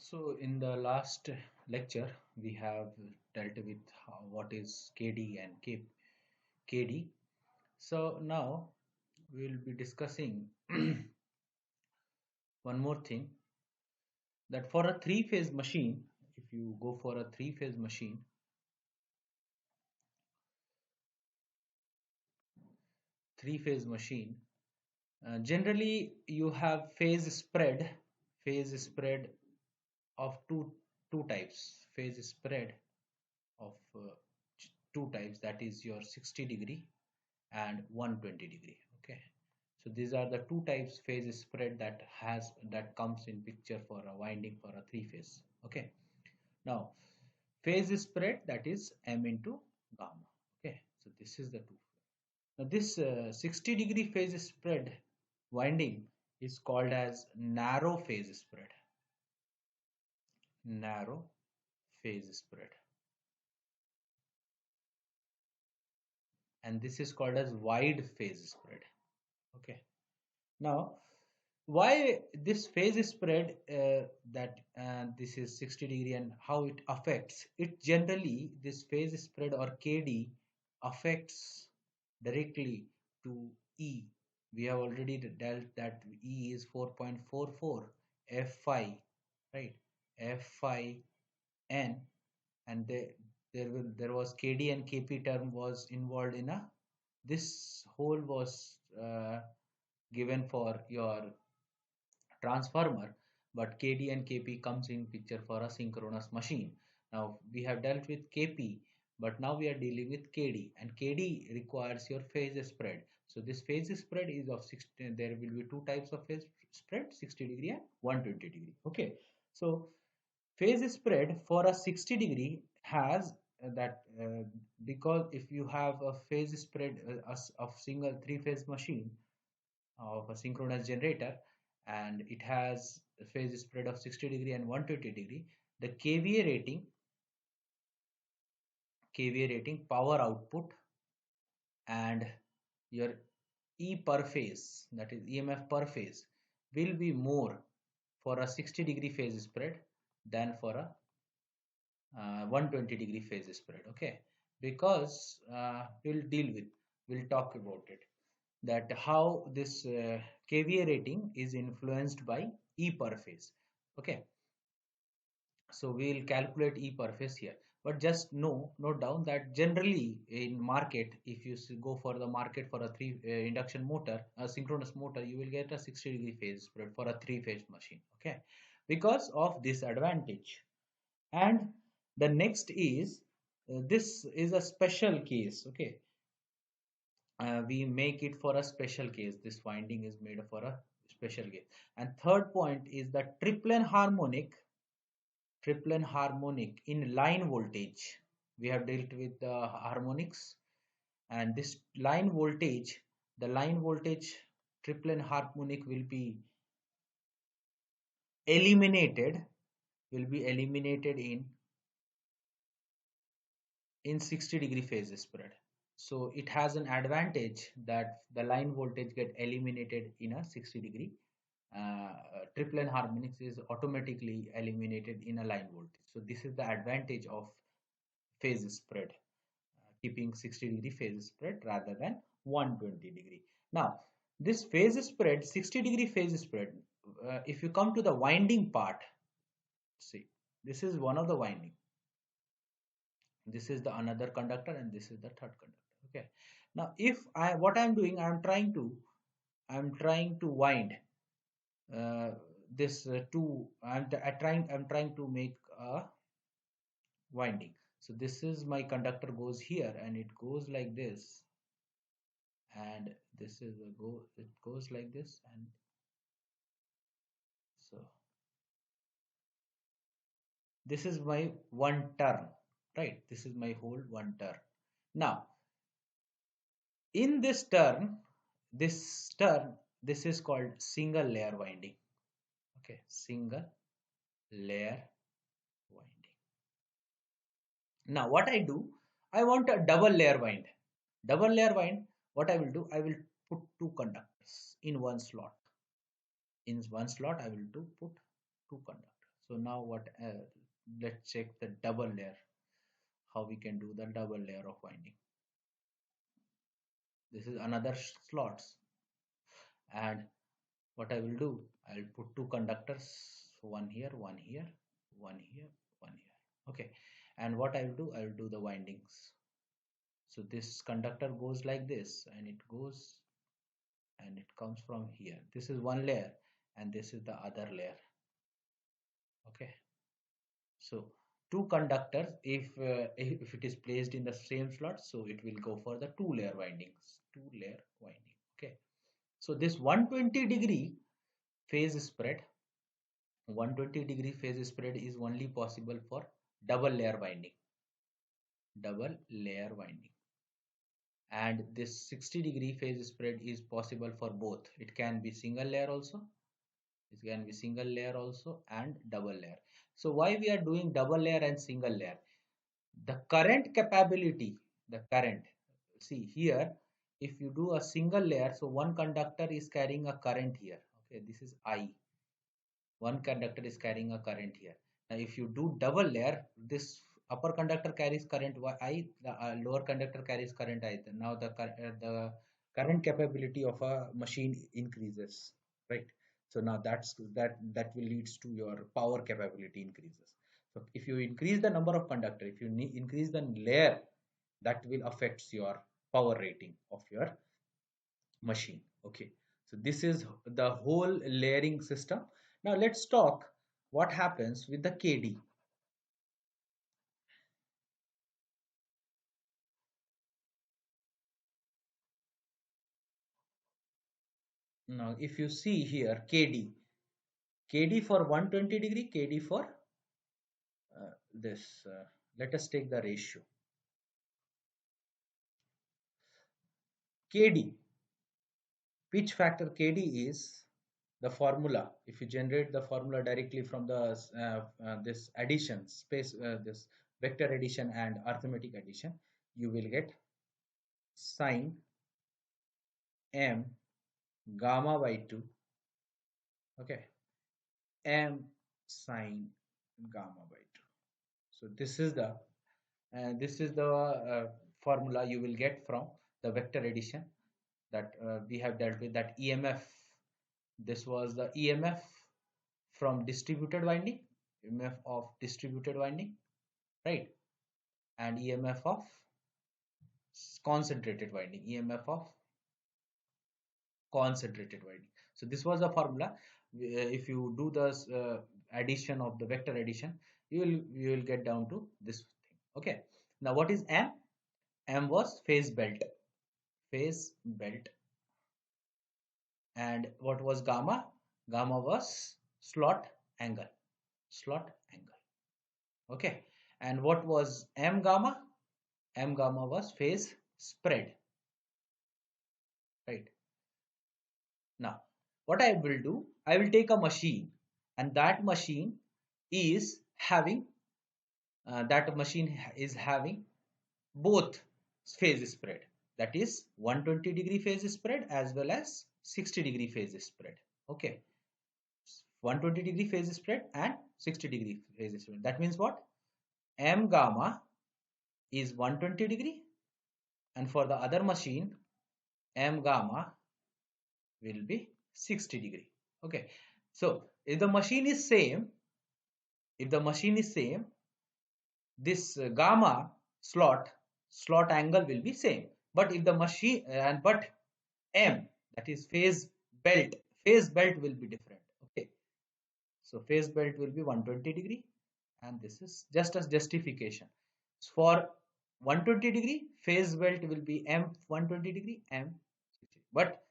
So in the last lecture, we have dealt with what is KD and KD. So now we will be discussing one more thing, that for a three-phase machine, if you go for a three-phase machine, generally you have phase spread of two types, phase spread of two types, that is your 60-degree and 120-degree. Okay, so these are the two types phase spread that comes in picture for a winding for a three phase. Okay, now phase spread, that is M into gamma. Okay, so this is the two. Now this 60-degree phase spread winding is called as narrow phase spread, and this is called as wide phase spread. Okay, now why this phase spread, that this is 60-degree, and how it affects it? Generally this phase spread or KD affects directly to E. We have already dealt that E is 4.44 F phi, right? F phi n, and there was KD and KP term was involved in a, this whole was given for your transformer, but KD and KP comes in picture for a synchronous machine. Now we have dealt with KP, but now we are dealing with KD, and KD requires your phase spread. So this phase spread is of 60. There will be two types of phase spread, 60-degree and 120-degree. Okay, so phase spread for a 60-degree has that because if you have a phase spread of single three-phase machine of a synchronous generator, and it has a phase spread of 60-degree and 120-degree, the kVA rating, power output, and your E per phase, that is EMF per phase, will be more for a 60-degree phase spread than for a 120-degree phase spread. Okay, because we'll talk about it, that how this kVA rating is influenced by E per phase. Okay, so we'll calculate E per phase here, but just note down that generally in market, if you go for the market for a three induction motor, a synchronous motor, you will get a 60-degree phase spread for a three-phase machine. Okay, because of this advantage. And the next is this is a special case. Okay, we make it for a special case. This winding is made for a special case. And third point is the triplen harmonic in line voltage. We have dealt with the harmonics, and this the line voltage triplen harmonic eliminated will be eliminated in 60-degree phase spread. So it has an advantage that the line voltage get eliminated in a 60-degree. Triplen harmonics is automatically eliminated in a line voltage. So this is the advantage of phase spread, keeping 60-degree phase spread rather than 120-degree. Now this phase spread, 60-degree phase spread, if you come to the winding part, see, this is one of the winding, this is the another conductor, and this is the third conductor. Okay, now if I what I'm doing, I'm trying to wind this two. I'm trying to make a winding. So this is my conductor goes here, and it goes like this, and this is a go it goes like this, and so this is my one turn, right? This is my whole one turn. Now in this turn, this is called single layer winding. Okay, single layer winding. Now what I do, I want a double layer wind. What I will do, I will put two conductors in one slot. I will put two conductors. So now what, let's check the double layer, how we can do the double layer of winding. This is another slots, and what I will do, I'll put two conductors, one here, one here, one here, one here. Okay, and what I will do, I will do the windings. So this conductor goes like this, and it goes and it comes from here. This is one layer, and this is the other layer. Okay, so two conductors, if it is placed in the same slot, so it will go for the two layer windings, two layer winding. Okay, so this 120-degree phase spread, 120-degree phase spread is only possible for double layer winding, double layer winding. And this 60-degree phase spread is possible for both. It can be single layer also, it can be single layer also, and double layer. So why we are doing double layer and single layer? The current capability, the current, see here, if you do a single layer, so one conductor is carrying a current here. Okay, this is I, one conductor is carrying a current here. Now if you do double layer, this upper conductor carries current I, the lower conductor carries current I. Now the current capability of a machine increases, right? So now that will leads to your power capability increases. So if you increase the number of conductor, if you increase the layer, that will affects your power rating of your machine. Okay, so this is the whole layering system. Now let's talk what happens with the KD. Now if you see here, KD for 120-degree, KD for this, let us take the ratio. KD, pitch factor KD is the formula. If you generate the formula directly from the this addition, this vector addition and arithmetic addition, you will get sine m gamma by 2, okay, m sine gamma by 2. So this is the formula you will get from the vector addition that we have dealt with, that EMF. This was the EMF from distributed winding, EMF of distributed winding, right? And EMF of concentrated winding, EMF of concentrated winding. So this was the formula. If you do the addition of the vector addition, you will get down to this thing. Okay, now what is M? M was phase belt, phase belt. And what was gamma? Gamma was slot angle, slot angle. Okay, and what was M gamma? M gamma was phase spread, right? Now what I will do, I will take a machine, and that machine is having both phase spread, that is 120-degree phase spread as well as 60-degree phase spread. Okay, 120-degree phase spread and 60-degree phase spread. That means what? M gamma is 120-degree, and for the other machine, M gamma will be 60-degree. Okay, so if the machine is same, this gamma slot angle will be same. But if the machine but M, that is phase belt will be different. Okay, so phase belt will be 120-degree, and this is just as justification. For 120-degree, phase belt will be M 120-degree, M 60. But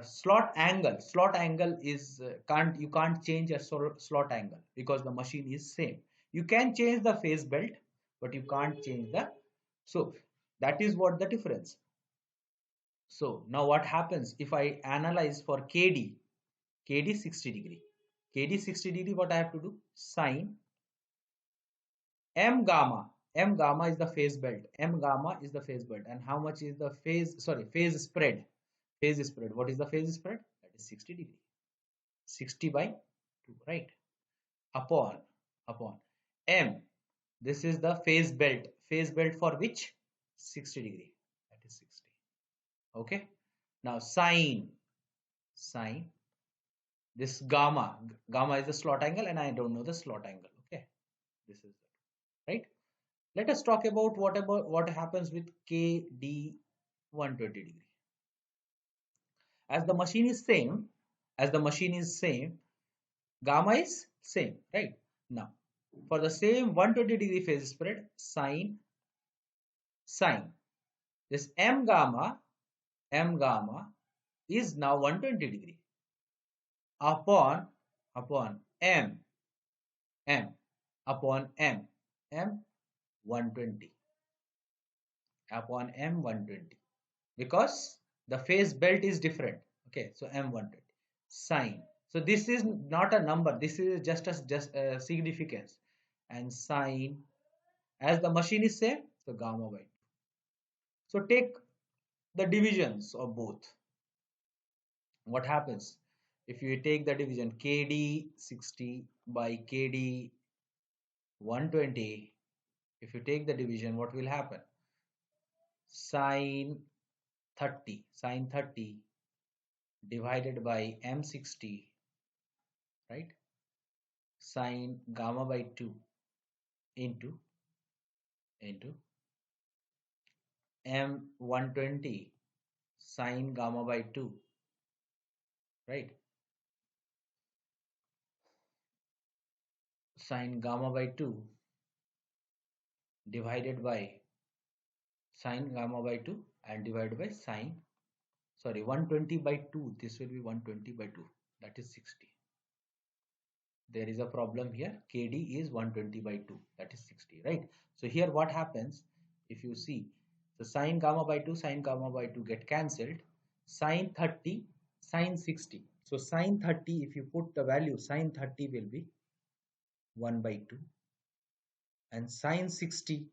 slot angle is you can't change a slot angle because the machine is same. You can change the phase belt, but you can't change the, so that is what the difference. So now what happens if I analyze for KD 60-degree, KD 60-degree, what I have to do? Sine M gamma is the phase belt, M gamma is the phase belt, and how much is the phase spread? Phase spread, what is the phase spread? That is 60-degree, 60 by 2, right? upon upon M. This is the phase belt. Phase belt for which? 60 degree. That is 60. Okay. Now sine. This gamma. Gamma is the slot angle, and I don't know the slot angle. Okay. This is right. Let us talk about what happens with KD 120 degree. As the machine is same, gamma is same, right? Now, for the same 120-degree phase spread, sine, this m gamma is now 120 degree upon m upon m 120 upon m 120, because the phase belt is different. Okay, so m 120 sine. So this is not a number. This is just a significance. And sine, as the machine is same, so gamma by 2. So take the divisions of both. What happens if you take the division KD 60 by KD 120? If you take the division, what will happen? Sine 30 divided by M60, right? Sine gamma by 2 into M120 sine gamma by 2, right? Sine gamma by 2 divided by sine gamma by 2 and divided by 120 by 2. This will be 120 by 2. That is 60. There is a problem here. KD is 120 by 2. That is 60, right? So here what happens, if you see, the sine gamma by 2 get cancelled. Sine 30, sine 60. So sine 30, if you put the value, sine 30 will be 1 by 2. And sine 60,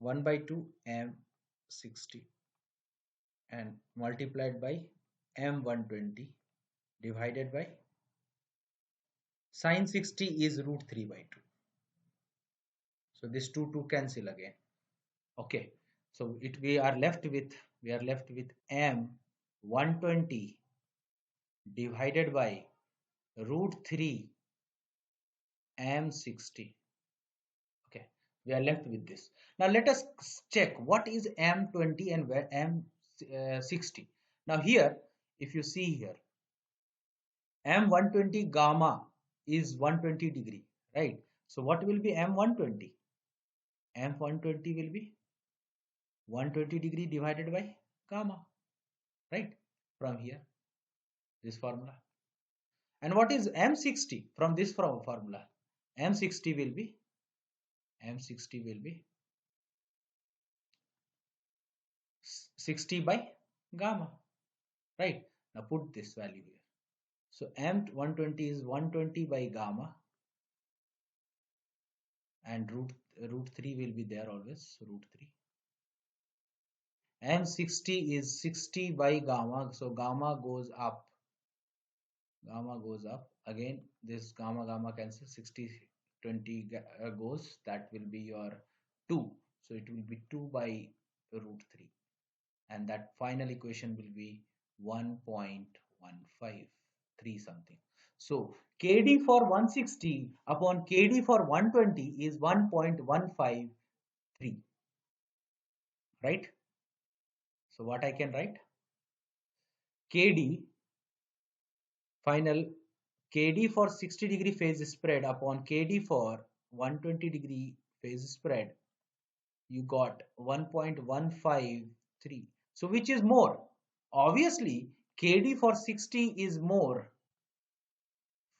1 by 2 m60, and multiplied by m120 divided by sine 60 is root 3 by 2. So this 2 cancel again. Okay, so we are left with m 120 divided by root 3 m60. Okay, we are left with this. Now let us check what is m20 and where m60. Now here, if you see here, m120 gamma is 120 degree, right? So what will be m120? M120 will be 120 degree divided by gamma, right? From here, this formula. And what is M60 from this formula? M60 will be 60 by gamma, right? Now put this value here. So M120 is 120 by gamma, and root 3 will be there always, so root 3. M60 is 60 by gamma, so gamma goes up. Again, this gamma cancel. 60 20 goes, that will be your 2. So it will be 2 by root 3, and that final equation will be 1.153 something. So KD for 160 upon KD for 120 is 1.153, right? So what I can write? KD final, KD for 60 degree phase spread upon KD for 120 degree phase spread, you got 1.153. So which is more? Obviously KD for 60 is more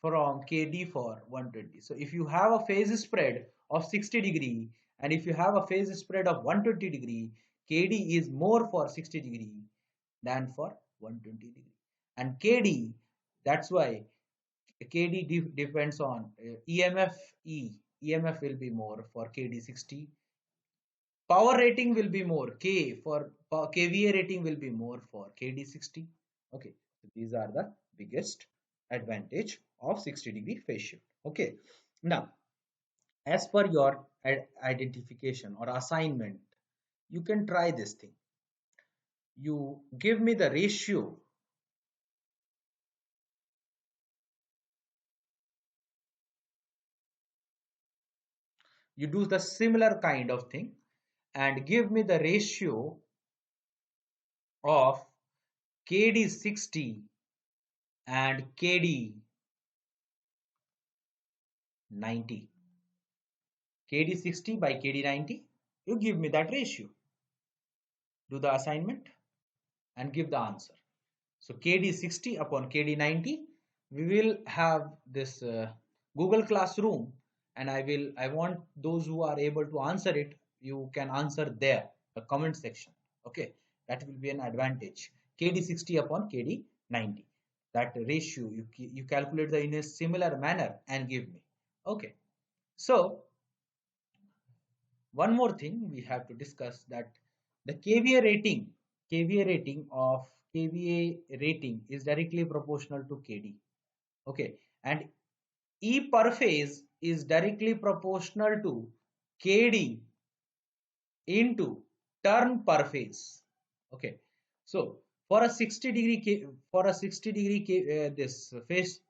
from KD for 120. So if you have a phase spread of 60 degree and if you have a phase spread of 120 degree, KD is more for 60 degree than for 120 degree. And KD, that's why KD depends on EMF EMF will be more for KD 60. Power rating will be more. KVA rating will be more for KD 60. Okay, so these are the biggest advantage of 60-degree phase shift. Okay. Now, as per your identification or assignment, you can try this thing. You give me the ratio. You do the similar kind of thing and give me the ratio of KD 60 and KD 90. KD 60 by KD 90. You give me that ratio. Do the assignment and give the answer. So KD 60 upon KD 90. We will have this Google Classroom, and I want those who are able to answer it. You can answer there, the comment section. Okay, that will be an advantage. KD 60 upon KD 90. That ratio you calculate the in a similar manner and give me. Okay, so one more thing we have to discuss, that the KVA rating of KVA rating is directly proportional to KD. Okay, and E per phase is directly proportional to KD into turn per phase. Okay, so for a 60 degree this phase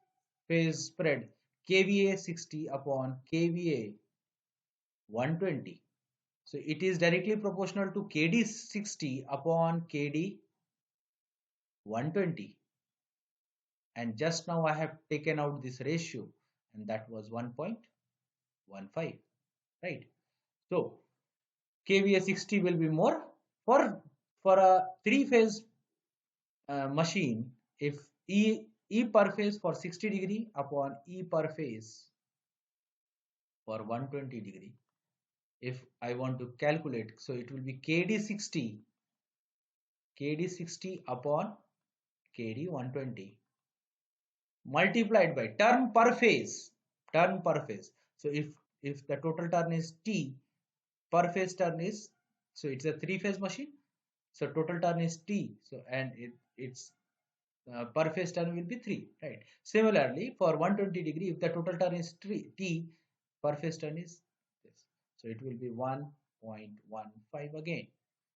spread, KVA 60 upon KVA 120. So it is directly proportional to KD 60 upon KD 120. And just now I have taken out this ratio, and that was 1.15, right? So KVA 60 will be more for a three-phase machine. If E per phase for 60 degree upon E per phase for 120 degree, if I want to calculate, so it will be KD 60 upon KD 120 multiplied by turn per phase. So if the total turn is T, per phase turn is, so it's a three phase machine, so total turn is T, so and it's per phase turn will be 3, right? Similarly for 120 degree, if the total turn is T, per phase turn is this, so it will be 1.15 again.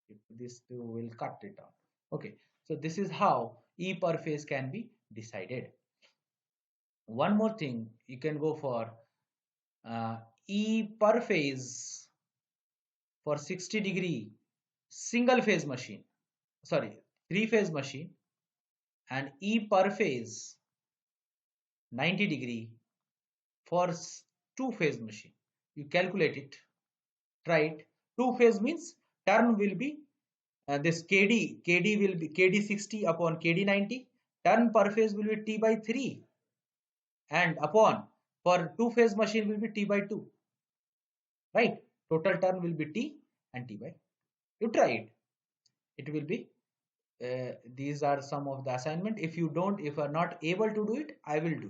If this two will cut it down. Okay, so this is how E per phase can be decided. One more thing, you can go for uh, E per phase for 60 degree single phase machine, sorry, three phase machine, and E per phase 90 degree for two phase machine. You calculate it, try it. Two phase means turn will be this KD will be KD 60 upon KD 90. Turn per phase will be T by 3, and upon for two phase machine will be T by 2, right? Total turn will be T and T by. You try it. It will be these are some of the assignment. If you are not able to do it, I will do it.